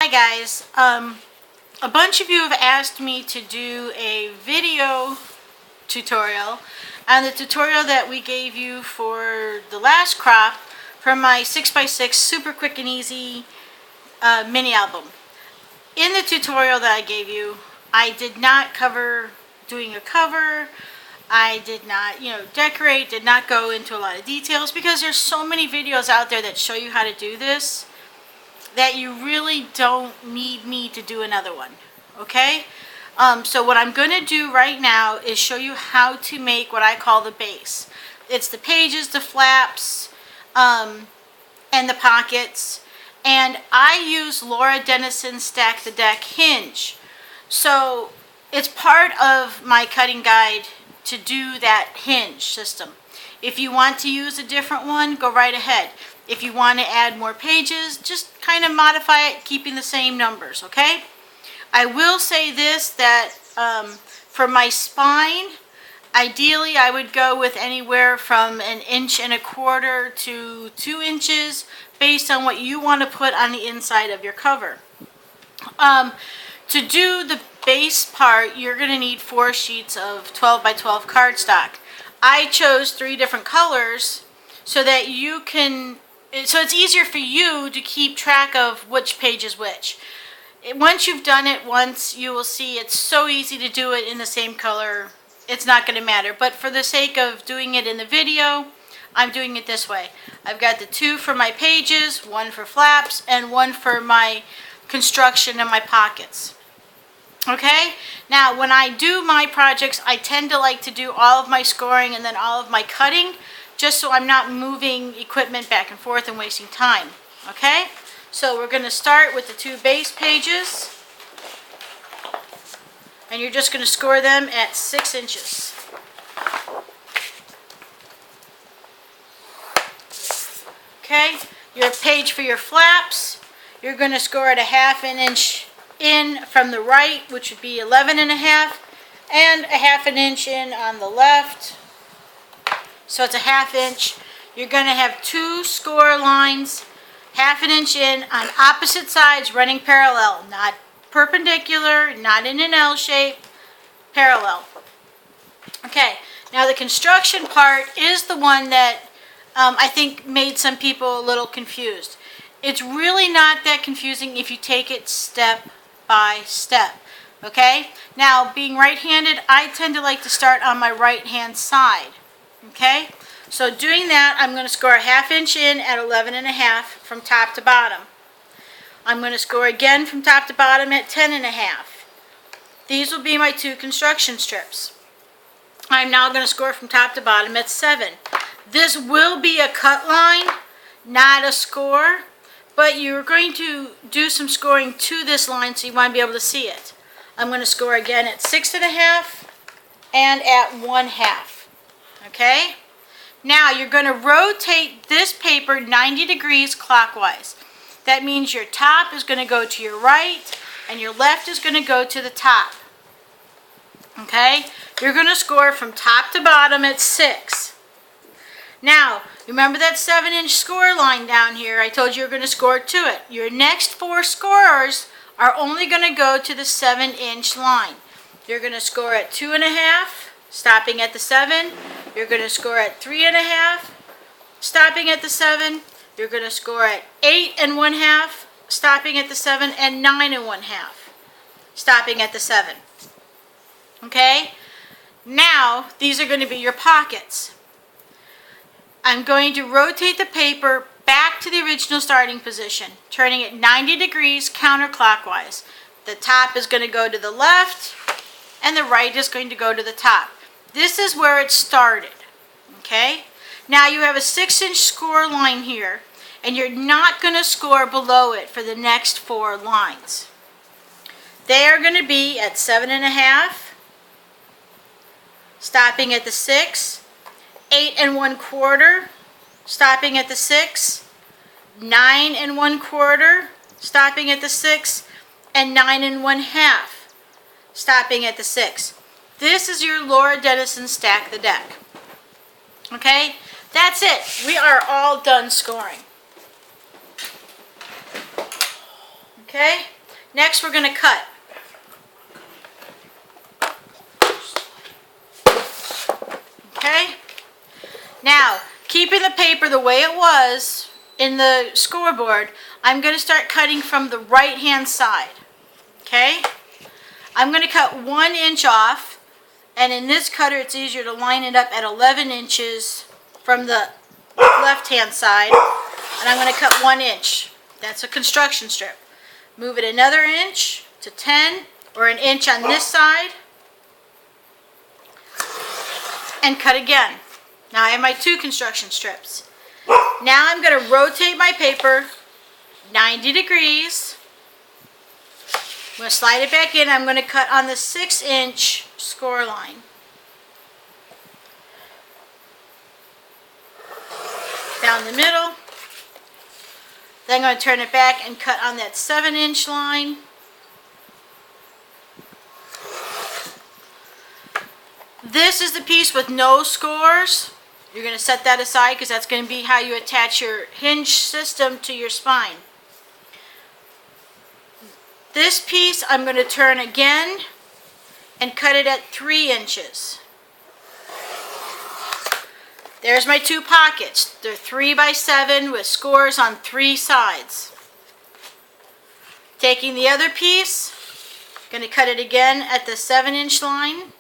Hi guys, a bunch of you have asked me to do a video tutorial on the tutorial that we gave you for the last crop from my 6x6 super quick and easy mini album. In the tutorial that I gave you, I did not cover doing a cover. I did not, decorate, did not go into a lot of details because there's so many videos out there that show you how to do this that you really don't need me to do another one, okay? So what I'm going to do right now is show you how to make what I call the base. It's the pages, the flaps, and the pockets. And I use Laura Dennison's Stack the Deck hinge. So it's part of my cutting guide to do that hinge system. If you want to use a different one, go right ahead. If you want to add more pages, just kind of modify it, keeping the same numbers, okay? I will say this, that for my spine, ideally I would go with anywhere from 1.25 inches to 2 inches, based on what you want to put on the inside of your cover. To do the base part, you're going to need 4 sheets of 12 by 12 cardstock. I chose 3 different colors so that you can, so it's easier for you to keep track of which page is which. Once you've done it once, you will see it's so easy to do it in the same color. It's not going to matter. But for the sake of doing it in the video, I'm doing it this way. I've got the 2 for my pages, 1 for flaps, and 1 for my construction and my pockets. Okay? Now, when I do my projects, I tend to like to do all of my scoring and then all of my cutting, just so I'm not moving equipment back and forth and wasting time. Okay? So we're going to start with the 2 base pages. And you're just going to score them at 6 inches. Okay? Your page for your flaps, you're going to score at a 1/2 inch in from the right, which would be 11.5, and a 1/2 inch in on the left. So it's a 1/2 inch. You're going to have 2 score lines, 1/2 inch in on opposite sides, running parallel, not perpendicular, not in an L shape, parallel. Okay, now the construction part is the one that I think made some people a little confused. It's really not that confusing if you take it step by step. Okay, now being right-handed, I tend to like to start on my right-hand side. Okay, so doing that, I'm going to score a 1/2 inch in at 11.5 from top to bottom. I'm going to score again from top to bottom at 10.5. These will be my 2 construction strips. I'm now going to score from top to bottom at 7. This will be a cut line, not a score, but you're going to do some scoring to this line, so you want to be able to see it. I'm going to score again at 6.5 and at 1/2. Okay? Now you're going to rotate this paper 90 degrees clockwise. That means your top is going to go to your right and your left is going to go to the top. Okay? You're going to score from top to bottom at 6. Now, remember that 7-inch score line down here? I told you you're going to score to it. Your next 4 scorers are only going to go to the 7-inch line. You're going to score at 2.5, stopping at the 7. You're going to score at 3.5, stopping at the 7. You're going to score at 8.5, stopping at the 7, and 9.5, stopping at the 7. Okay? Now, these are going to be your pockets. I'm going to rotate the paper back to the original starting position, turning it 90 degrees counterclockwise. The top is going to go to the left, and the right is going to go to the top. This is where it started. Okay? Now you have a 6-inch score line here, and you're not going to score below it for the next 4 lines. They are going to be at 7.5, stopping at the 6, 8.25, stopping at the 6, 9.25, stopping at the 6, and 9.5, stopping at the 6. This is your Laura Dennison Stack the Deck. Okay? That's it. We are all done scoring. Okay? Next, we're going to cut. Okay? Now, keeping the paper the way it was in the scoreboard, I'm going to start cutting from the right-hand side. Okay? I'm going to cut 1 inch off, and in this cutter, it's easier to line it up at 11 inches from the left-hand side, and I'm going to cut 1 inch. That's a construction strip. Move it another inch to 10, or an inch on this side, and cut again. Now I have my 2 construction strips. Now I'm going to rotate my paper 90 degrees. I'm going to slide it back in. I'm going to cut on the 6-inch score line. Down the middle. Then I'm going to turn it back and cut on that 7-inch line. This is the piece with no scores. You're going to set that aside because that's going to be how you attach your hinge system to your spine. This piece I'm going to turn again and cut it at 3 inches. There's my 2 pockets. They're 3 by 7 with scores on 3 sides. Taking the other piece, going to cut it again at the 7-inch line.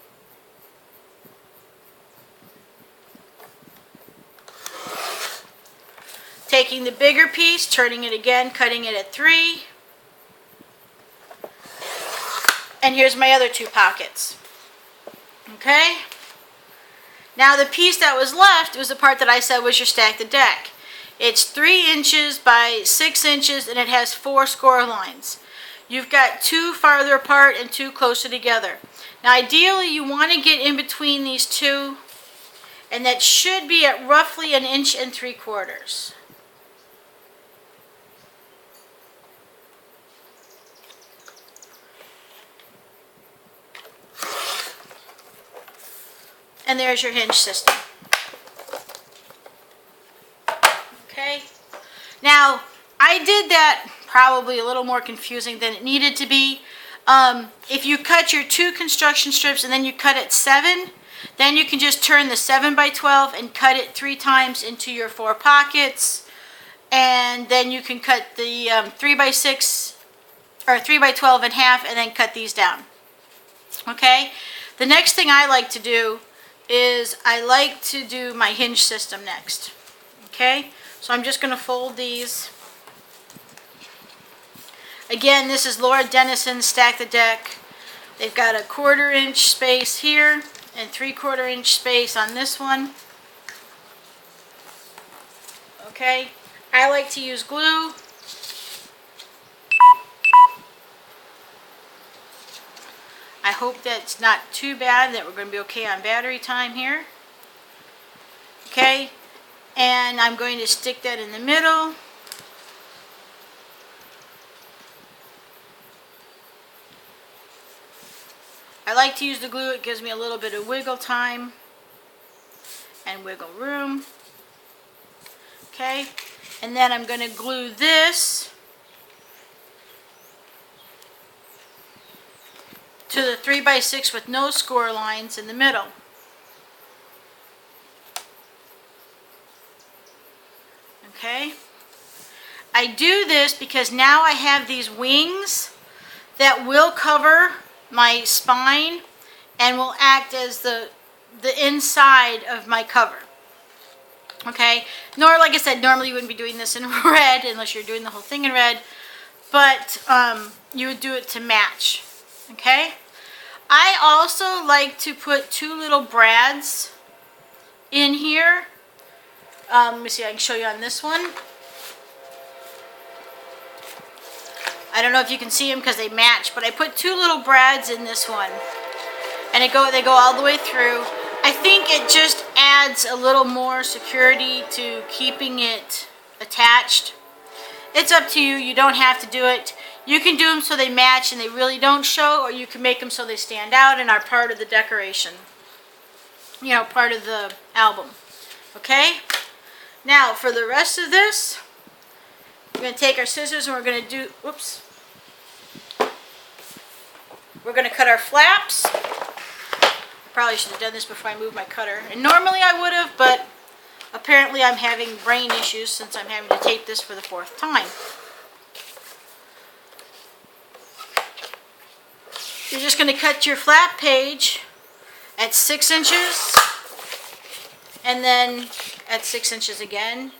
Taking the bigger piece, turning it again, cutting it at 3. And here's my other 2 pockets. Okay? Now the piece that was left was the part that I said was your stack the deck. It's 3 inches by 6 inches and it has 4 score lines. You've got 2 farther apart and 2 closer together. Now ideally you want to get in between these 2, and that should be at roughly 1 3/4 inches. And there's your hinge system. Okay. Now, I did that probably a little more confusing than it needed to be. If you cut your 2 construction strips and then you cut it 7, then you can just turn the 7 by 12 and cut it 3 times into your 4 pockets. And then you can cut the 3 by 6 or 3 by 12 in half and then cut these down. Okay. The next thing I like to do is I like to do my hinge system next. Okay, so I'm just going to fold these. Again, this is Laura Dennison's Stack the Deck. They've got a 1/4 inch space here and 3/4 inch space on this one. Okay, I like to use glue. I hope that's not too bad, that we're going to be okay on battery time here. Okay, and I'm going to stick that in the middle. I like to use the glue, it gives me a little bit of wiggle time and wiggle room. Okay, and then I'm going to glue this to the 3 by 6 with no score lines in the middle. Okay, I do this because now I have these wings that will cover my spine and will act as the inside of my cover. Okay, like I said, normally you wouldn't be doing this in red unless you're doing the whole thing in red, but you would do it to match. Okay, I also like to put 2 little brads in here. Let me see, I can show you on this one. I don't know if you can see them because they match, but I put 2 little brads in this one, and they go all the way through. I think it just adds a little more security to keeping it attached. It's up to you. You don't have to do it. You can do them so they match and they really don't show, or you can make them so they stand out and are part of the decoration. You know, part of the album. Okay? Now, for the rest of this, we're going to take our scissors and we're going to do, We're going to cut our flaps. Probably should have done this before I moved my cutter. And normally I would have, but apparently I'm having brain issues since I'm having to tape this for the 4th time. You're just going to cut your flap page at 6 inches and then at 6 inches again.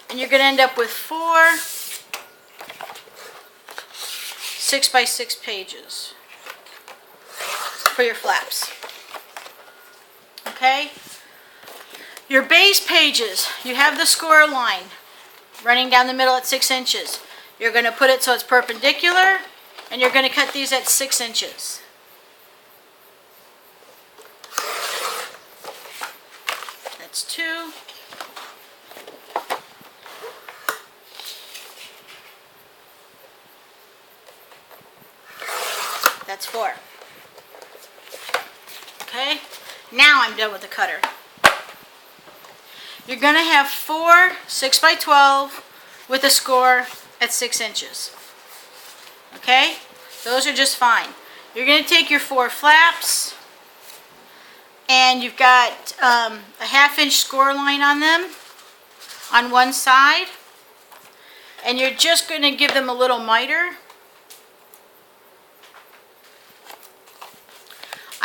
And you're going to end up with 4 6x6 pages for your flaps. Okay? Your base pages, you have the score line running down the middle at 6 inches. You're going to put it so it's perpendicular, and you're going to cut these at 6 inches. That's 2. That's 4. Okay? Now I'm done with the cutter. You're going to have 4 6x12 with a score at 6 inches. Okay? Those are just fine. You're going to take your 4 flaps, and you've got a 1/2 inch score line on them on one side, and you're just going to give them a little miter.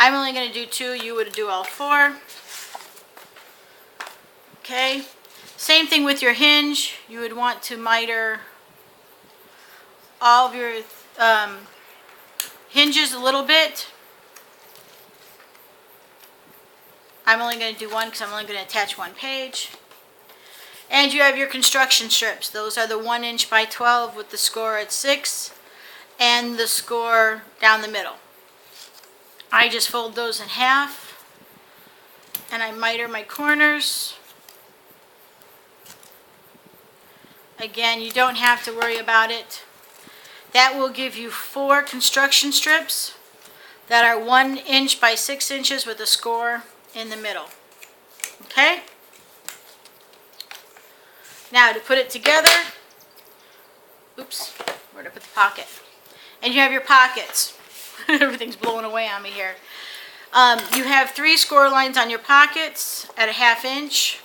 I'm only going to do 2. You would do all 4. Okay. Same thing with your hinge. You would want to miter all of your hinges a little bit. I'm only going to do 1 because I'm only going to attach 1 page. And you have your construction strips. Those are the 1 inch by 12 with the score at 6 and the score down the middle. I just fold those in half and I miter my corners. Again, you don't have to worry about it. That will give you 4 construction strips that are 1 inch by 6 inches with a score in the middle. Okay? Now to put it together, oops, where'd I put the pocket? And you have your pockets. Everything's blowing away on me here. You have 3 score lines on your pockets at a 1/2 inch.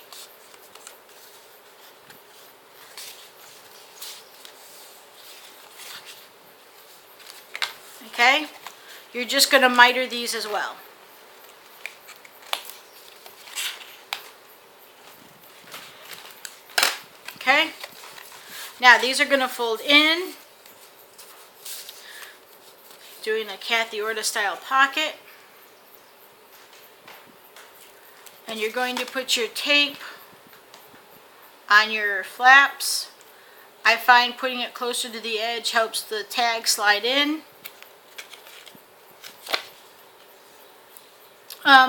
Okay? You're just going to miter these as well. Okay? Now these are going to fold in, doing a Kathy Orta style pocket. And you're going to put your tape on your flaps. I find putting it closer to the edge helps the tag slide in.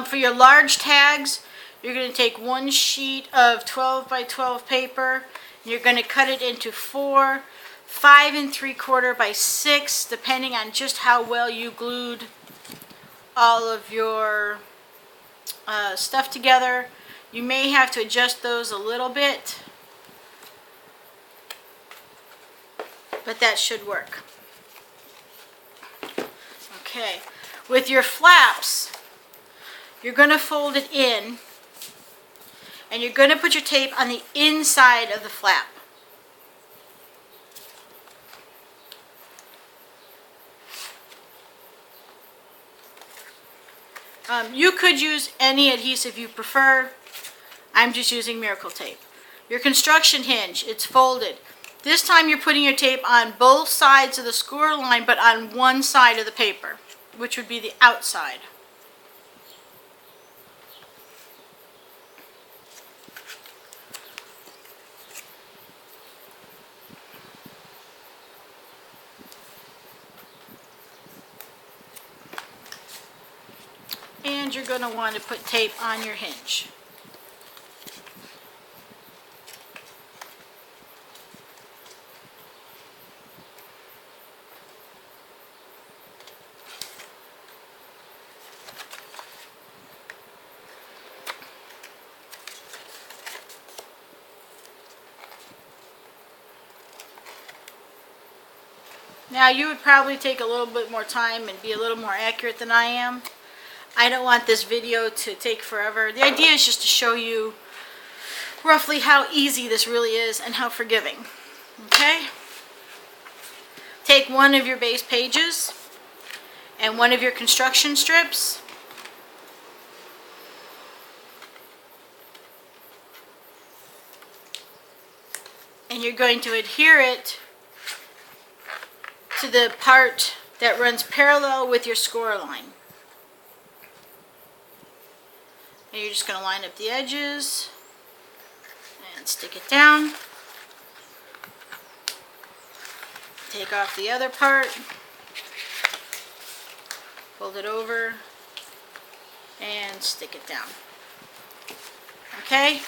For your large tags, you're going to take 1 sheet of 12 by 12 paper. And you're going to cut it into 4 5 3/4 by 6, depending on just how well you glued all of your stuff together. You may have to adjust those a little bit, but that should work. Okay, with your flaps, you're going to fold it in, and you're going to put your tape on the inside of the flap. You could use any adhesive you prefer. I'm just using Miracle Tape. Your construction hinge, it's folded. This time you're putting your tape on both sides of the score line, but on one side of the paper, which would be the outside. And you're going to want to put tape on your hinge. Now you would probably take a little bit more time and be a little more accurate than I am. I don't want this video to take forever. The idea is just to show you roughly how easy this really is and how forgiving. Okay? Take one of your base pages and one of your construction strips. And you're going to adhere it to the part that runs parallel with your score line. And you're just going to line up the edges and stick it down. Take off the other part, fold it over, and stick it down. Okay?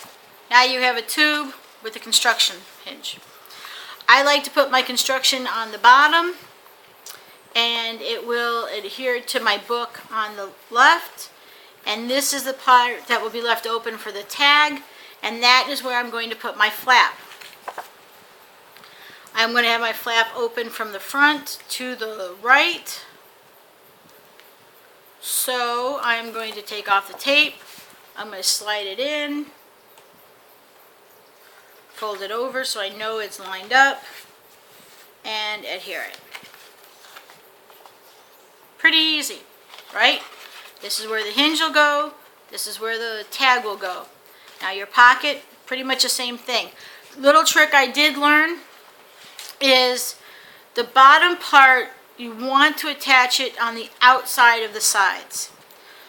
Now you have a tube with a construction hinge. I like to put my construction on the bottom, and it will adhere to my book on the left. And this is the part that will be left open for the tag, and that is where I'm going to put my flap. I'm going to have my flap open from the front to the right. So I'm going to take off the tape. I'm going to slide it in. Fold it over so I know it's lined up. And adhere it. Pretty easy, right? This is where the hinge will go. This is where the tag will go. Now your pocket, pretty much the same thing. Little trick I did learn is the bottom part, you want to attach it on the outside of the sides.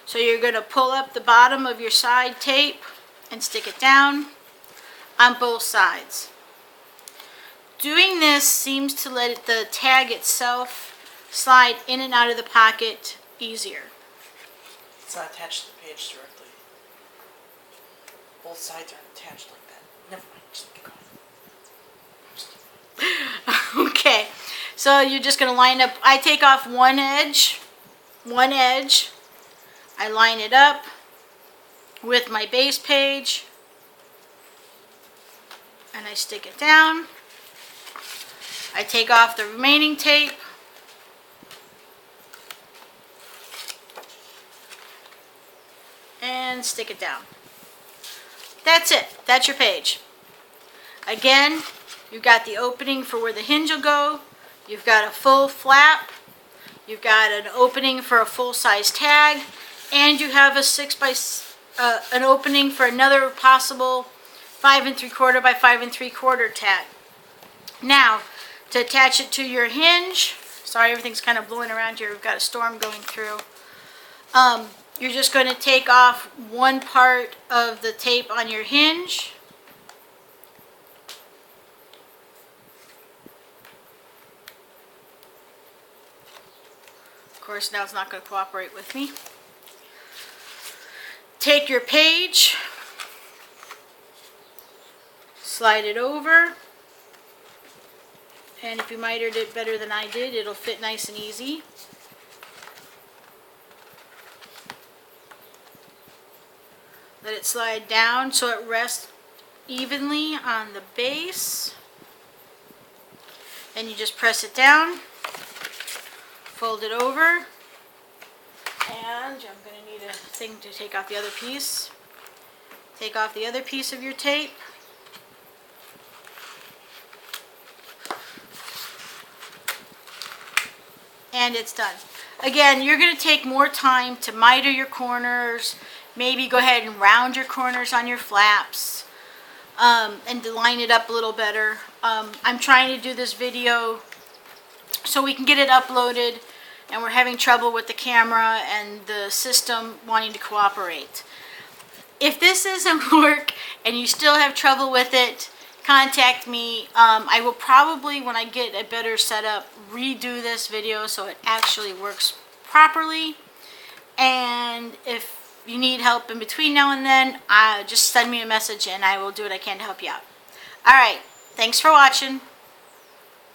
So you're going to pull up the bottom of your side tape and stick it down on both sides. Doing this seems to let the tag itself slide in and out of the pocket easier. It's not attached to the page directly. Both sides aren't attached like that. Never mind, just keep going. Okay, so you're just going to line up. I take off one edge, I line it up with my base page, and I stick it down. I take off the remaining tape, and stick it down. That's it. That's your page. Again, you've got the opening for where the hinge will go. You've got a full flap. You've got an opening for a full-size tag, and you have a an opening for another possible 5 3/4 by 5 3/4 tag. Now, to attach it to your hinge, sorry, everything's kind of blowing around here. We've got a storm going through. You're just going to take off one part of the tape on your hinge. Of course, now it's not going to cooperate with me. Take your page, slide it over, and if you mitered it better than I did, it'll fit nice and easy. Let it slide down so it rests evenly on the base. Then you just press it down, fold it over, and I'm going to need a thing to take off the other piece. Take off the other piece of your tape. And it's done. Again, you're going to take more time to miter your corners, maybe go ahead and round your corners on your flaps, and to line it up a little better. I'm trying to do this video so we can get it uploaded, and we're having trouble with the camera and the system wanting to cooperate. If this doesn't work and you still have trouble with it, contact me. I will probably, when I get a better setup, redo this video so it actually works properly. And if you need help in between now and then, just send me a message and I will do what I can to help you out. Alright, thanks for watching.